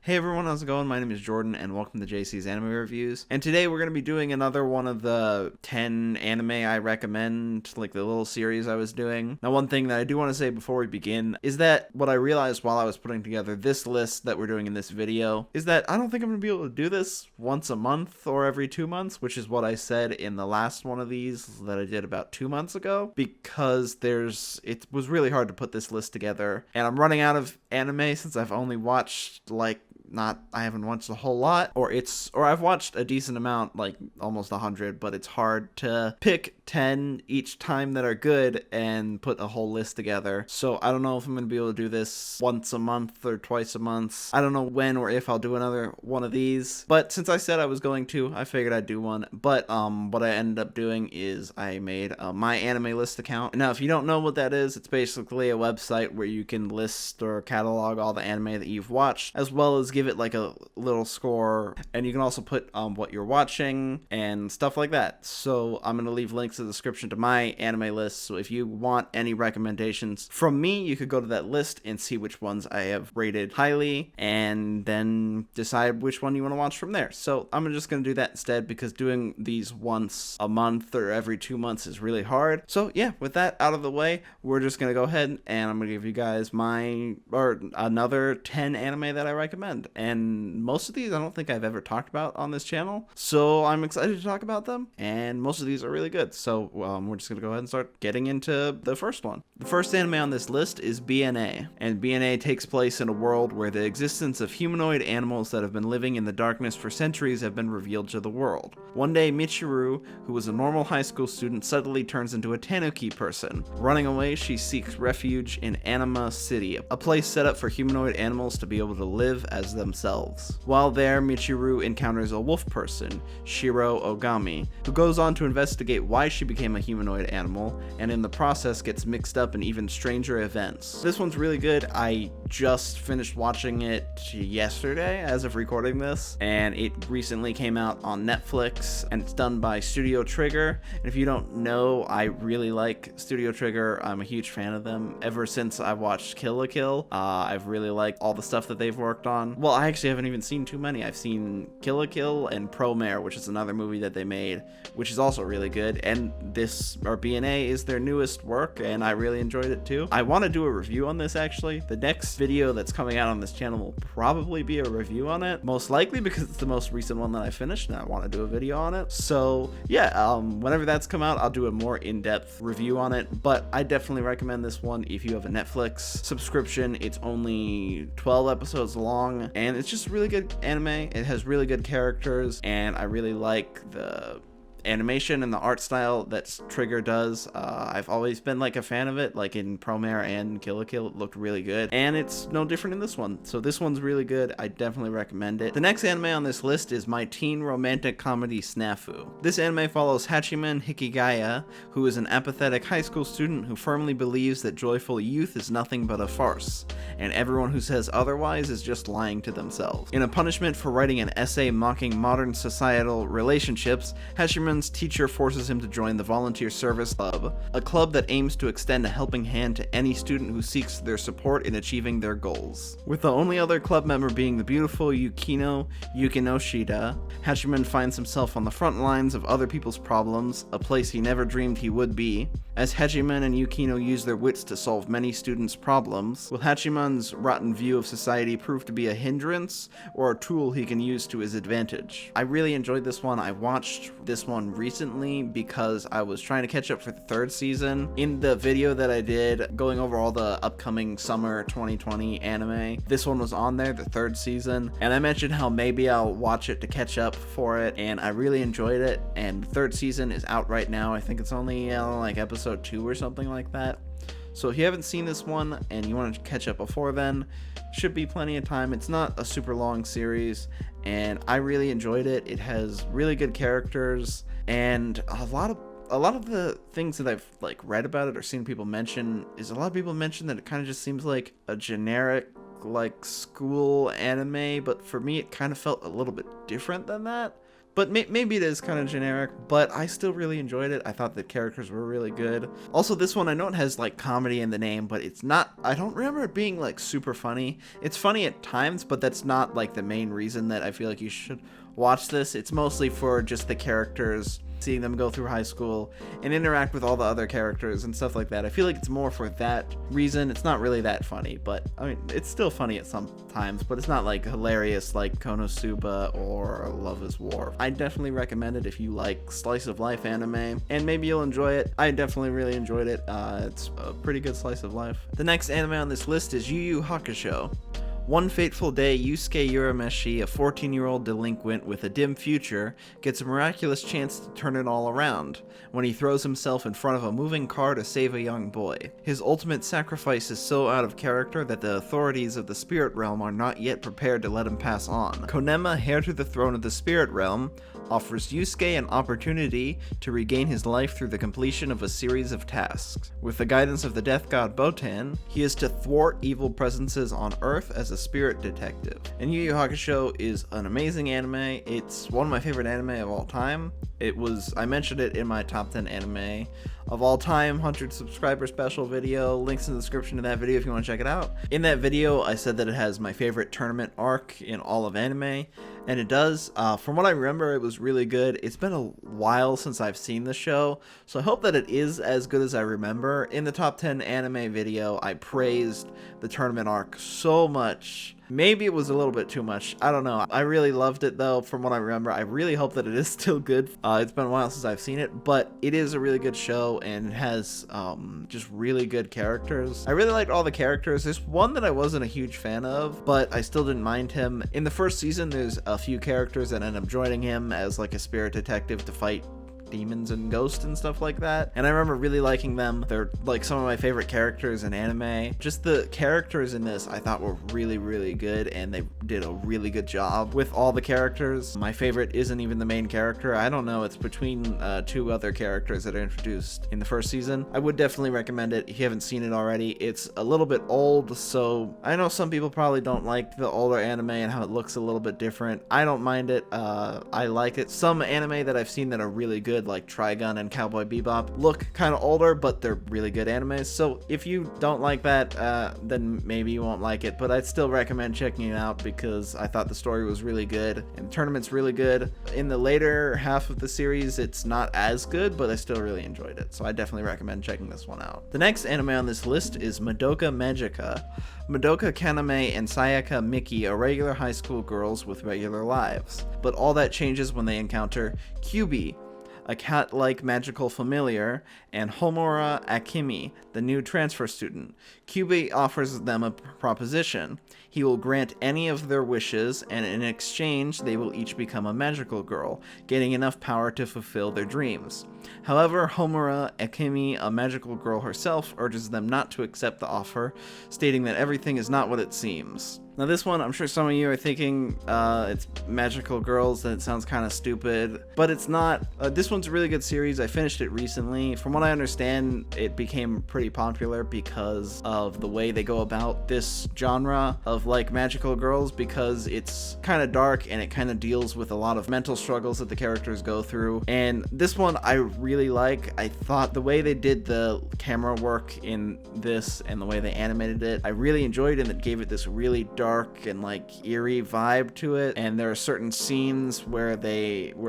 Hey everyone, how's it going? My name is Jordan and welcome to JC's Anime Reviews. And today we're going to be doing another one of the 10 anime I recommend, like the little series I was doing. Now one thing that I do want to say before we begin is that what I realized while I was putting together this list that we're doing in this video is that I don't think I'm going to be able to do this once a month or every 2 months, which is what I said in the last one of these that I did about 2 months ago, because it was really hard to put this list together. And I'm running out of anime since I've only watched I haven't watched a whole lot, or I've watched a decent amount, like almost 100, but it's hard to pick 10 each time that are good and put a whole list together. So I don't know if I'm going to be able to do this once a month or twice a month. I don't know when or if I'll do another one of these, but since I said I was going to, I figured I'd do one. But what I ended up doing is I made a My Anime List account. Now, if you don't know what that is, it's basically a website where you can list or catalog all the anime that you've watched, as well as give it like a little score, and you can also put what you're watching and stuff like that. So I'm going to leave links in the description to my anime list, so if you want any recommendations from me, you could go to that list and see which ones I have rated highly, and then decide which one you want to watch from there. So I'm just going to do that instead, because doing these once a month or every 2 months is really hard. So yeah, with that out of the way, we're just going to go ahead and I'm going to give you guys another 10 anime that I recommend. And most of these I don't think I've ever talked about on this channel, so I'm excited to talk about them, and most of these are really good. So we're just gonna go ahead and start getting into the first one. The first anime on this list is BNA, and BNA takes place in a world where the existence of humanoid animals that have been living in the darkness for centuries have been revealed to the world. One day, Michiru, who was a normal high school student, suddenly turns into a tanuki person. Running away, she seeks refuge in Anima City, a place set up for humanoid animals to be able to live as themselves. While there, Michiru encounters a wolf person, Shiro Ogami, who goes on to investigate why she became a humanoid animal, and in the process gets mixed up in even stranger events. This one's really good. I just finished watching it yesterday as of recording this, and it recently came out on Netflix, and it's done by Studio Trigger. And if you don't know, I really like Studio Trigger. I'm a huge fan of them. Ever since I watched Kill la Kill, I've really liked all the stuff that they've worked on. Well, I actually haven't even seen too many. I've seen Kill la Kill and Promare, which is another movie that they made, which is also really good, and BNA is their newest work, and I really enjoyed it too. I want to do a review on this actually. The next video that's coming out on this channel will probably be a review on it, most likely because it's the most recent one that I finished and I want to do a video on it. So yeah, whenever that's come out, I'll do a more in-depth review on it, but I definitely recommend this one if you have a Netflix subscription. It's only 12 episodes long, and it's just really good anime. It has really good characters, and I really like the animation and the art style that Trigger does. I've always been like a fan of it, like in Promare and Kill la Kill. It looked really good, and it's no different in this one. So this one's really good. I definitely recommend it. The next anime on this list is my teen romantic comedy SNAFU. This anime follows Hachiman Hikigaya, who is an apathetic high school student who firmly believes that joyful youth is nothing but a farce, and everyone who says otherwise is just lying to themselves. In a punishment for writing an essay mocking modern societal relationships, Hachiman's teacher forces him to join the Volunteer Service Club, a club that aims to extend a helping hand to any student who seeks their support in achieving their goals. With the only other club member being the beautiful Yukino Yukinoshida, Hachiman finds himself on the front lines of other people's problems, a place he never dreamed he would be. As Hachiman and Yukino use their wits to solve many students' problems, will Hachiman's rotten view of society prove to be a hindrance or a tool he can use to his advantage? I really enjoyed this one. I watched this one recently because I was trying to catch up for the third season. In the video that I did going over all the upcoming summer 2020 anime, this one was on there, the third season, and I mentioned how maybe I'll watch it to catch up for it, and I really enjoyed it. And the third season is out right now. I think it's only like episode 2 or something like that. So if you haven't seen this one and you want to catch up before then, should be plenty of time. It's not a super long series, and I really enjoyed it. It has really good characters, and a lot of the things that I've like read about it or seen people mention is a lot of people mention that it kind of just seems like a generic like school anime, but for me it kind of felt a little bit different than that. but maybe it is kind of generic, but I still really enjoyed it. I thought the characters were really good. Also, this one, I know it has like comedy in the name, but it's not, I don't remember it being like super funny. It's funny at times, but that's not like the main reason that I feel like you should watch this. It's mostly for just the characters, seeing them go through high school and interact with all the other characters and stuff like that. I feel like it's more for that reason. It's not really that funny, but I mean, it's still funny at some times, but it's not like hilarious like Konosuba or Love is War. I definitely recommend it if you like slice of life anime, and maybe you'll enjoy it. I definitely really enjoyed it. It's a pretty good slice of life. The next anime on this list is Yu Yu Hakusho. One fateful day, Yusuke Urameshi, a 14-year-old delinquent with a dim future, gets a miraculous chance to turn it all around when he throws himself in front of a moving car to save a young boy. His ultimate sacrifice is so out of character that the authorities of the spirit realm are not yet prepared to let him pass on. Konema, heir to the throne of the spirit realm, offers Yusuke an opportunity to regain his life through the completion of a series of tasks. With the guidance of the death god Botan, he is to thwart evil presences on Earth as a spirit detective. And Yu Yu Hakusho is an amazing anime. It's one of my favorite anime of all time. I mentioned it in my top 10 anime of all time 100 subscriber special video. Links in the description to that video if you want to check it out. In that video, I said that it has my favorite tournament arc in all of anime, and it does. From what I remember, it was really good. It's been a while since I've seen the show, so I hope that it is as good as I remember. In the top 10 anime video, I praised the tournament arc so much. Maybe it was a little bit too much. I don't know. I really loved it though, from what I remember. I really hope that it is still good. It's been a while since I've seen it, but it is a really good show and it has just really good characters. I really liked all the characters. There's one that I wasn't a huge fan of, but I still didn't mind him. In the first season, there's a few characters that end up joining him as like a spirit detective to fight demons and ghosts and stuff like that, and I remember really liking them. They're like some of my favorite characters in anime. Just the characters in this I thought were really, really good, and they did a really good job with all the characters. My favorite isn't even the main character. I don't know, it's between two other characters that are introduced in the first season. I would definitely recommend it if you haven't seen it already. It's a little bit old, so I know some people probably don't like the older anime and how it looks a little bit different. I don't mind it. I like it. Some anime that I've seen that are really good, like Trigun and Cowboy Bebop, look kind of older, but they're really good animes. So if you don't like that, then maybe you won't like it, but I'd still recommend checking it out because I thought the story was really good and the tournament's really good. In the later half of the series, it's not as good, but I still really enjoyed it, so I definitely recommend checking this one out. The next anime on this list is Madoka Magica. Madoka Kaname and Sayaka Miki are regular high school girls with regular lives, but all that changes when they encounter Kyubi, a cat-like magical familiar, and Homura Akemi, the new transfer student. Kyubi offers them a proposition. He will grant any of their wishes, and in exchange, they will each become a magical girl, gaining enough power to fulfill their dreams. However, Homura Akemi, a magical girl herself, urges them not to accept the offer, stating that everything is not what it seems. Now this one, I'm sure some of you are thinking it's magical girls and it sounds kind of stupid, but it's not. This one's a really good series. I finished it recently. From what I understand, it became pretty popular because of the way they go about this genre of like magical girls, because it's kind of dark and it kind of deals with a lot of mental struggles that the characters go through. And this one I really like. I thought the way they did the camera work in this and the way they animated it, I really enjoyed it, and it gave it this really dark and like eerie vibe to it. And there are certain scenes where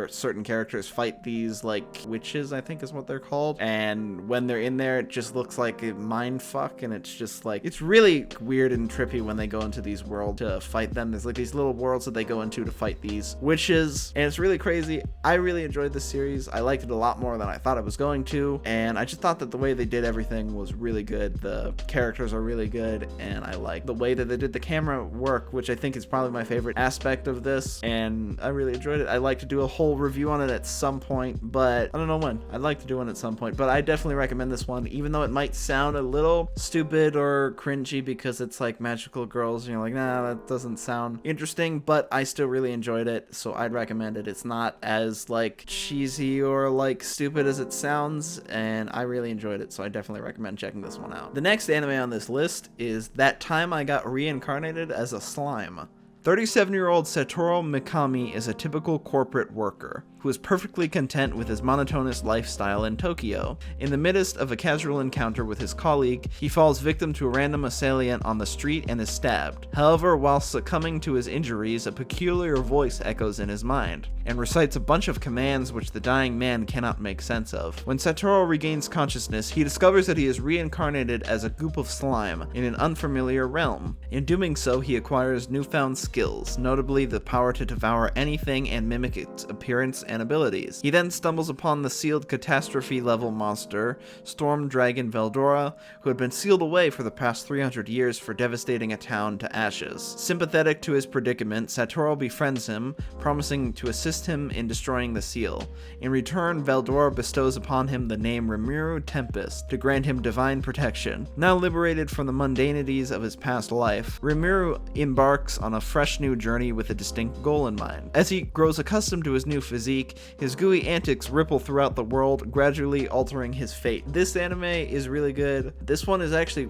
certain characters fight these like witches, I think is what they're called, and when they're in there it just looks like a mind fuck, and it's just like, it's really weird and trippy when they go into these worlds to fight them. There's like these little worlds that they go into to fight these witches, and it's really crazy. I really enjoyed this series. I liked it a lot more than I thought I was going to, and I just thought that the way they did everything was really good. The characters are really good, and I like the way that they did the camera work, which I think is probably my favorite aspect of this, and I really enjoyed it. I'd like to do a whole review on it at some point, but I don't know when. I'd like to do one at some point, but I definitely recommend this one, even though it might sound a little stupid or cringy because it's like magical girls and you're like, nah, that doesn't sound interesting, but I still really enjoyed it, so I'd recommend it. It's not as like cheesy or like stupid as it sounds, and I really enjoyed it, so I definitely recommend checking this one out. The next anime on this list is That Time I Got Reincarnated as a Slime. 37-year-old Satoru Mikami is a typical corporate worker who is perfectly content with his monotonous lifestyle in Tokyo. In the midst of a casual encounter with his colleague, he falls victim to a random assailant on the street and is stabbed. However, while succumbing to his injuries, a peculiar voice echoes in his mind and recites a bunch of commands which the dying man cannot make sense of. When Satoru regains consciousness, he discovers that he is reincarnated as a goop of slime in an unfamiliar realm. In doing so, he acquires newfound skills, notably the power to devour anything and mimic its appearance and abilities. He then stumbles upon the sealed catastrophe-level monster, Storm Dragon Veldora, who had been sealed away for the past 300 years for devastating a town to ashes. Sympathetic to his predicament, Satoru befriends him, promising to assist him in destroying the seal. In return, Veldora bestows upon him the name Rimuru Tempest to grant him divine protection. Now liberated from the mundanities of his past life, Rimuru embarks on a fresh new journey with a distinct goal in mind. As he grows accustomed to his new physique, his gooey antics ripple throughout the world, gradually altering his fate. This anime is really good. This one is actually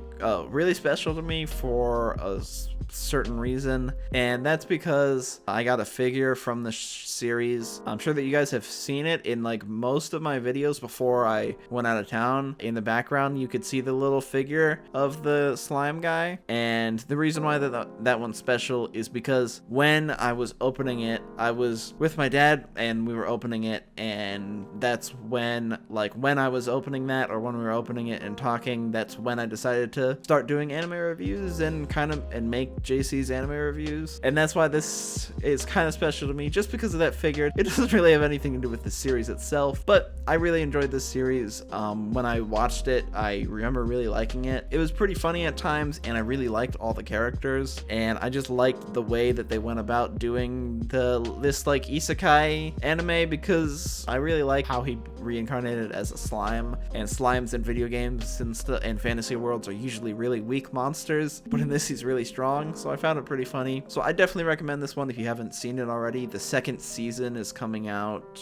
really special to me for a certain reason, and that's because I got a figure from the series. I'm sure that you guys have seen it in like most of my videos before I went out of town. In the background you could see the little figure of the slime guy, and the reason why that one's special is because when I was opening it, I was with my dad and we were opening it, and that's when, like, when I was opening that, or when we were opening it and talking, that's when I decided to start doing anime reviews and make JC's anime reviews. And that's why this is kind of special to me, just because of that figure. It doesn't really have anything to do with the series itself, but I really enjoyed this series. When I watched it, I remember really liking it. It was pretty funny at times, and I really liked all the characters, and I just liked the way that they went about doing this like isekai anime, because I really like how he reincarnated as a slime, and slimes in video games and fantasy worlds are usually really weak monsters, but in this he's really strong, so I found it pretty funny. So I definitely recommend this one if you haven't seen it already. The second season is coming out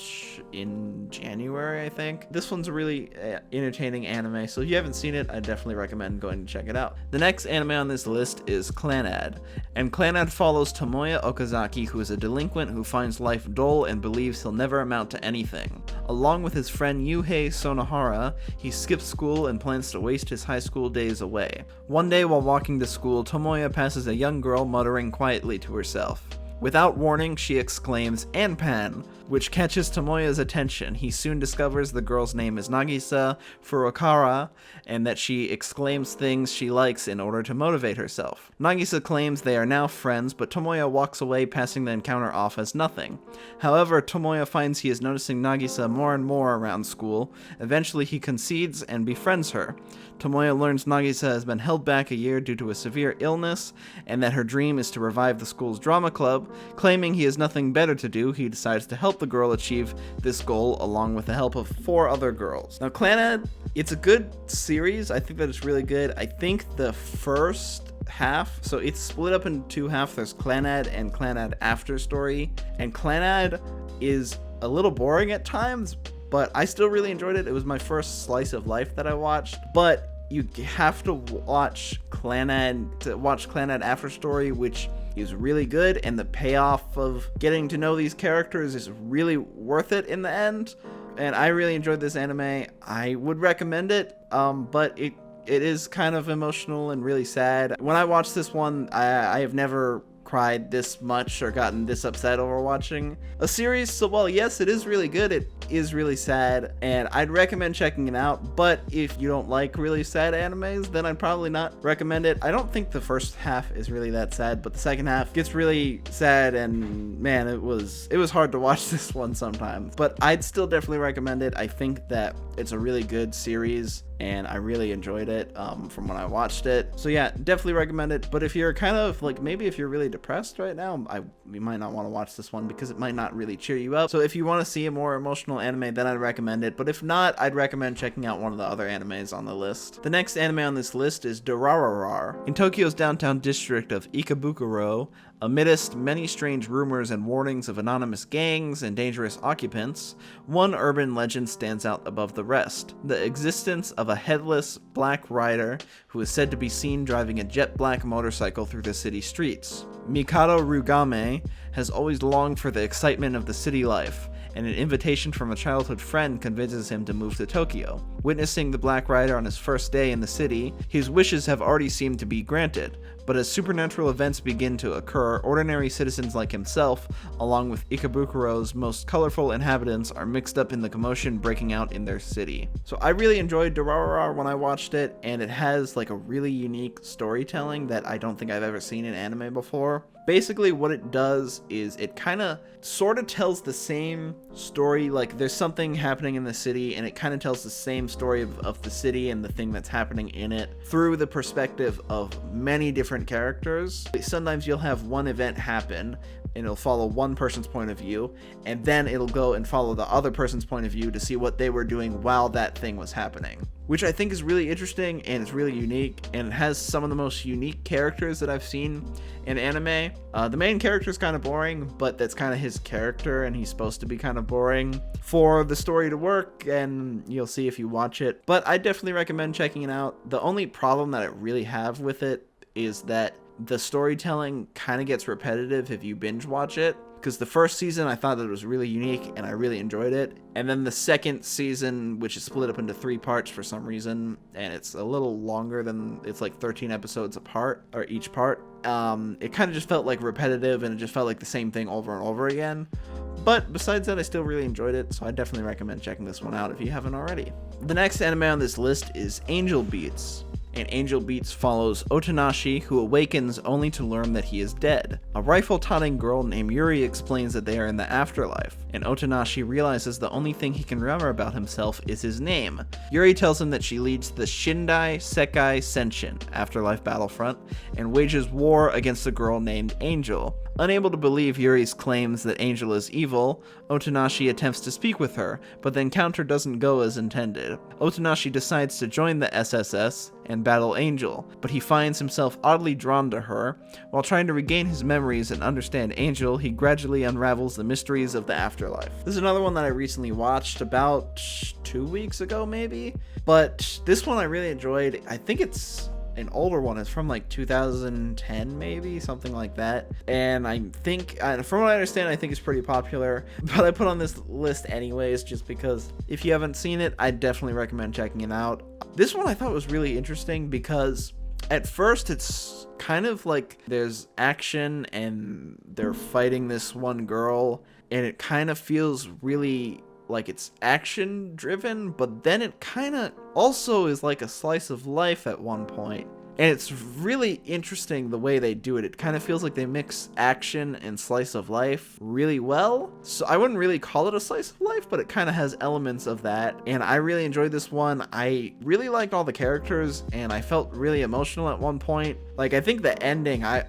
in January, I think. This one's a really entertaining anime, so if you haven't seen it, I definitely recommend going to check it out. The next anime on this list is Clannad, and Clannad follows Tomoya Okazaki, who is a delinquent who finds life dull and believes he'll never amount to anything. Along with his friend Yuhei Sonohara, he skips school and plans to waste his high school days away. One day while walking to school, Tomoya passes a young girl muttering quietly to herself. Without warning, she exclaims, "Anpan," which catches Tomoya's attention. He soon discovers the girl's name is Nagisa Furukawa, and that she exclaims things she likes in order to motivate herself. Nagisa claims they are now friends, but Tomoya walks away, passing the encounter off as nothing. However, Tomoya finds he is noticing Nagisa more and more around school. Eventually, he concedes and befriends her. Tomoya learns Nagisa has been held back a year due to a severe illness, and that her dream is to revive the school's drama club. Claiming he has nothing better to do, he decides to help the girl achieve this goal along with the help of 4 other girls. Now, Clannad, it's a good series. I think that it's really good. I think the first half, so it's split up in 2 halves. There's Clannad and Clannad After Story, and Clannad is a little boring at times, but I still really enjoyed it. It was my first slice of life that I watched, but you have to watch Clannad After Story, which is really good, and the payoff of getting to know these characters is really worth it in the end. And I really enjoyed this anime. I would recommend it, but it is kind of emotional and really sad. When I watched this one, I have never cried this much or gotten this upset over watching a series. So while yes, it is really good, it is really sad, and I'd recommend checking it out. But if you don't like really sad animes, then I'd probably not recommend it. I don't think the first half is really that sad, but the second half gets really sad, and man, it was hard to watch this one sometimes. But I'd still definitely recommend it. I think that it's a really good series, and I really enjoyed it from when I watched it. So yeah, definitely recommend it. But if you're kind of like, maybe if you're really depressed right now, you might not want to watch this one because it might not really cheer you up. So if you want to see a more emotional anime, then I'd recommend it. But if not, I'd recommend checking out one of the other animes on the list. The next anime on this list is Durarara. In Tokyo's downtown district of Ikebukuro, Amidst many strange rumors and warnings of anonymous gangs and dangerous occupants, one urban legend stands out above the rest: the existence of a headless black rider who is said to be seen driving a jet black motorcycle through the city streets. Mikado Rugame has always longed for the excitement of the city life, and an invitation from a childhood friend convinces him to move to Tokyo. Witnessing the Black Rider on his first day in the city, his wishes have already seemed to be granted, but as supernatural events begin to occur, ordinary citizens like himself, along with Ikabukuro's most colorful inhabitants, are mixed up in the commotion breaking out in their city. So I really enjoyed Durarara when I watched it, and it has like a really unique storytelling that I don't think I've ever seen in anime before. Basically what it does is it kind of sort of tells the same story, like there's something happening in the city and it kind of tells the same story of the city and the thing that's happening in it through the perspective of many different characters. Sometimes you'll have one event happen and it'll follow one person's point of view, and then it'll go and follow the other person's point of view to see what they were doing while that thing was happening, which I think is really interesting and it's really unique, and it has some of the most unique characters that I've seen in anime. The main character is kind of boring, but that's kind of his character, and he's supposed to be kind of boring for the story to work, and you'll see if you watch it. But I definitely recommend checking it out. The only problem that I really have with it is that the storytelling kind of gets repetitive if you binge watch it, because the first season I thought that it was really unique and I really enjoyed it, and then the second season, which is split up into 3 parts for some reason, and it's a little longer than, it's like 13 episodes apart, or each part, it kind of just felt like repetitive, and it just felt like the same thing over and over again. But besides that, I still really enjoyed it, so I definitely recommend checking this one out if you haven't already. The next anime on this list is Angel Beats. And Angel Beats follows Otonashi, who awakens only to learn that he is dead. A rifle-toting girl named Yuri explains that they are in the afterlife, and Otonashi realizes the only thing he can remember about himself is his name. Yuri tells him that she leads the Shindai Sekai Senshin afterlife battlefront and wages war against a girl named Angel. Unable to believe Yuri's claims that Angel is evil, Otonashi attempts to speak with her, but the encounter doesn't go as intended. Otonashi decides to join the SSS and battle Angel, but he finds himself oddly drawn to her. While trying to regain his memories and understand Angel, he gradually unravels the mysteries of the afterlife. This is another one that I recently watched about 2 weeks ago maybe, but this one I really enjoyed. I think it's an older one. It's from like 2010 maybe, something like that, and I think, from what I understand, I think it's pretty popular, but I put on this list anyways just because if you haven't seen it, I definitely recommend checking it out. This one I thought was really interesting because at first it's kind of like there's action and they're fighting this one girl, and it kind of feels really like it's action driven, but then it kind of also is like a slice of life at one point. And it's really interesting the way they do it. It kind of feels like they mix action and slice of life really well. So I wouldn't really call it a slice of life, but it kind of has elements of that. And I really enjoyed this one. I really liked all the characters, and I felt really emotional at one point. Like, I think the ending, I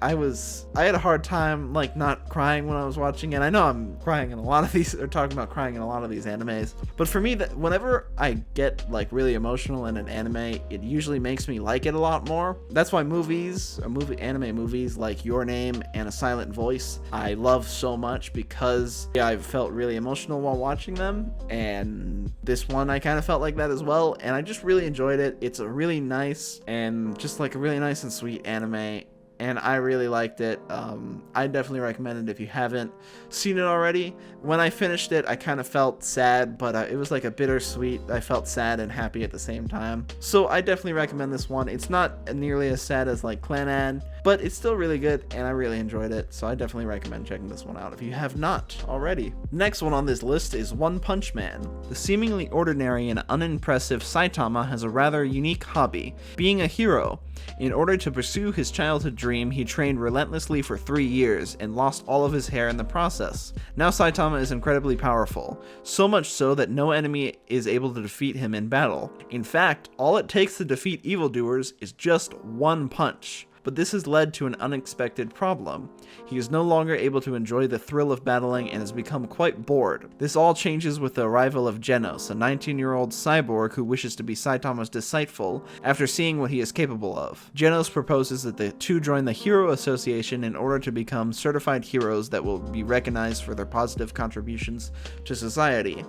had a hard time, like, not crying when I was watching it. I know I'm crying in a lot of these, or talking about crying in a lot of these animes. But for me, that whenever I get, like, really emotional in an anime, it usually makes me like it a lot more. That's why anime movies like Your Name and A Silent Voice, I love so much, because I felt really emotional while watching them, and this one I kind of felt like that as well, and I just really enjoyed it. It's a really nice and just like a really nice and sweet anime, and I really liked it. I definitely recommend it if you haven't seen it already. When I finished it, I kind of felt sad, but it was like a bittersweet. I felt sad and happy at the same time. So I definitely recommend this one. It's not nearly as sad as like Clannad, but it's still really good, and I really enjoyed it. So I definitely recommend checking this one out if you have not already. Next one on this list is One Punch Man. The seemingly ordinary and unimpressive Saitama has a rather unique hobby, being a hero. In order to pursue his childhood dream, he trained relentlessly for 3 years and lost all of his hair in the process. Now Saitama is incredibly powerful, so much so that no enemy is able to defeat him in battle. In fact, all it takes to defeat evildoers is just one punch. but this has led to an unexpected problem. He is no longer able to enjoy the thrill of battling and has become quite bored. This all changes with the arrival of Genos, a 19-year-old cyborg who wishes to be Saitama's disciple after seeing what he is capable of. Genos proposes that the two join the Hero Association in order to become certified heroes that will be recognized for their positive contributions to society.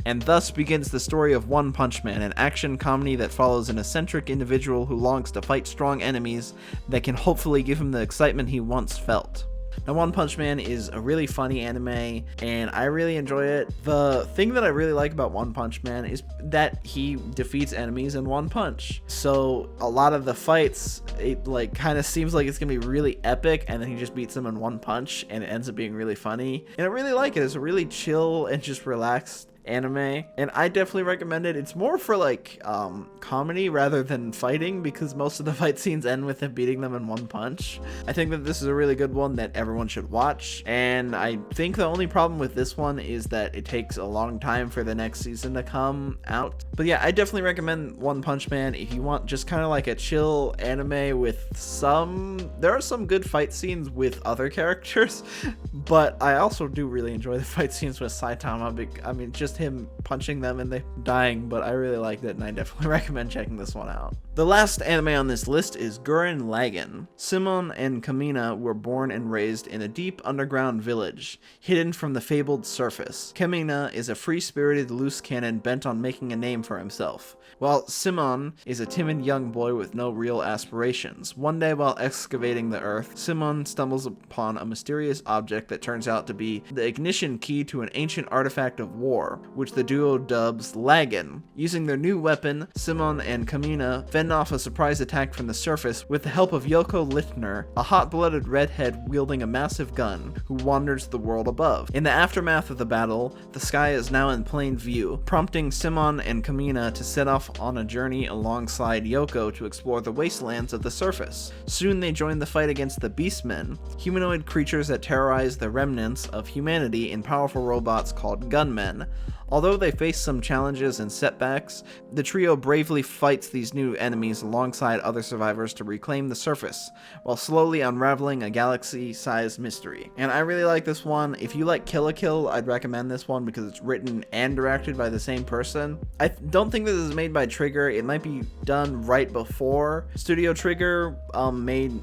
And thus begins the story of One Punch Man, an action comedy that follows an eccentric individual who longs to fight strong enemies that can hopefully give him the excitement he once felt. Now, One Punch Man is a really funny anime, and I really enjoy it. The thing that I really like about One Punch Man is that he defeats enemies in one punch. So a lot of the fights, it like kind of seems like it's gonna be really epic, and then he just beats them in one punch, and it ends up being really funny. And I really like it. It's a really chill and just relaxed anime, and I definitely recommend it. It's more for like comedy rather than fighting, because most of the fight scenes end with him beating them in one punch. I think that this is a really good one that everyone should watch, and I think the only problem with this one is that it takes a long time for the next season to come out. But yeah, I definitely recommend One Punch Man if you want just kind of like a chill anime with there are some good fight scenes with other characters, but I also do really enjoy the fight scenes with Saitama. I mean, just him punching them and they dying, but I really liked it, and I definitely recommend checking this one out. The last anime on this list is Gurren Lagann. Simon and Kamina were born and raised in a deep underground village, hidden from the fabled surface. Kamina is a free-spirited loose cannon bent on making a name for himself, while Simon is a timid young boy with no real aspirations. One day while excavating the earth, Simon stumbles upon a mysterious object that turns out to be the ignition key to an ancient artifact of war, which the duo dubs Lagann. Using their new weapon, Simon and Kamina fend off a surprise attack from the surface with the help of Yoko Littner, a hot-blooded redhead wielding a massive gun who wanders the world above. In the aftermath of the battle, the sky is now in plain view, prompting Simon and Kamina to set off on a journey alongside Yoko to explore the wastelands of the surface. Soon they join the fight against the Beastmen, humanoid creatures that terrorize the remnants of humanity in powerful robots called gunmen. Although they face some challenges and setbacks, the trio bravely fights these new enemies alongside other survivors to reclaim the surface, while slowly unraveling a galaxy-sized mystery. And I really like this one. If you like Kill la Kill, I'd recommend this one because it's written and directed by the same person. I don't think this is made by Trigger. It might be done right before Studio Trigger made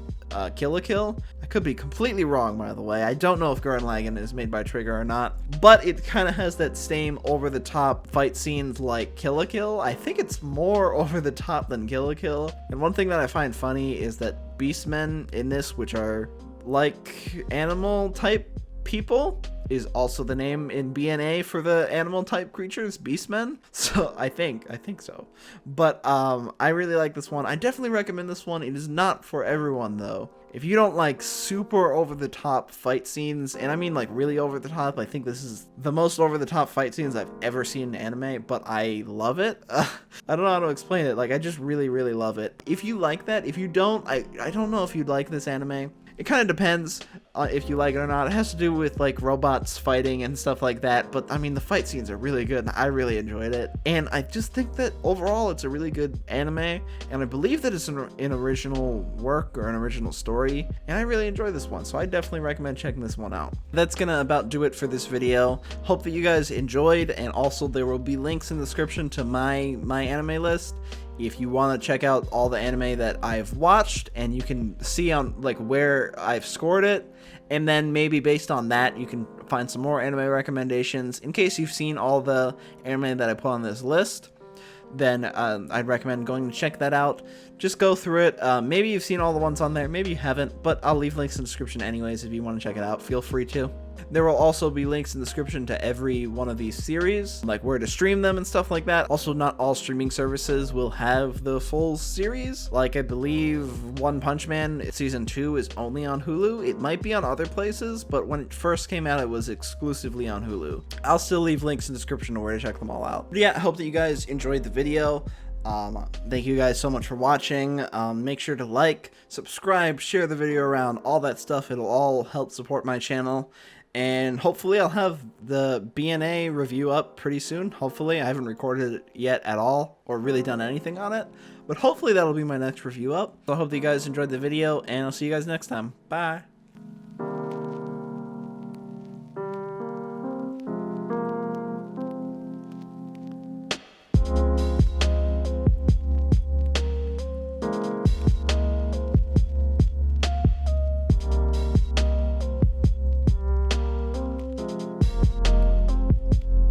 Kill la Kill. I could be completely wrong, by the way. I don't know if Gurren Lagann is made by Trigger or not, but it kind of has that same over-the-top fight scenes like Kill la Kill. I think it's more over-the-top than Kill la Kill. And one thing that I find funny is that Beastmen in this, which are like animal-type people, is also the name in BNA for the animal type creatures, Beastmen. So I think so. But I really like this one. I definitely recommend this one. It is not for everyone though. If you don't like super over the top fight scenes, and I mean like really over the top, I think this is the most over the top fight scenes I've ever seen in anime, but I love it. I don't know how to explain it. Like, I just really, really love it. If you like that, if you don't, I don't know if you'd like this anime. It kind of depends if you like it or not. It has to do with like robots fighting and stuff like that, but I mean the fight scenes are really good and I really enjoyed it. And I just think that overall it's a really good anime, and I believe that it's an original work or an original story, and I really enjoy this one, so I definitely recommend checking this one out. That's gonna about do it for this video. Hope that you guys enjoyed, and also there will be links in the description to my anime list if you want to check out all the anime that I've watched, and you can see on like where I've scored it, and then maybe based on that you can find some more anime recommendations. In case you've seen all the anime that I put on this list, then I'd recommend going to check that out. Just go through it. Maybe you've seen all the ones on there, maybe you haven't, but I'll leave links in the description anyways. If you want to check it out, feel free to. There will also be links in the description to every one of these series, like where to stream them and stuff like that. Also, not all streaming services will have the full series. Like, I believe One Punch Man Season 2 is only on Hulu. It might be on other places, but when it first came out, it was exclusively on Hulu. I'll still leave links in the description of where to check them all out. But yeah, I hope that you guys enjoyed the video. Thank you guys so much for watching. Make sure to like, subscribe, share the video around, all that stuff. It'll all help support my channel. And hopefully I'll have the BNA review up pretty soon. Hopefully. I haven't recorded it yet at all or really done anything on it. But hopefully that'll be my next review up. So I hope that you guys enjoyed the video, and I'll see you guys next time. Bye.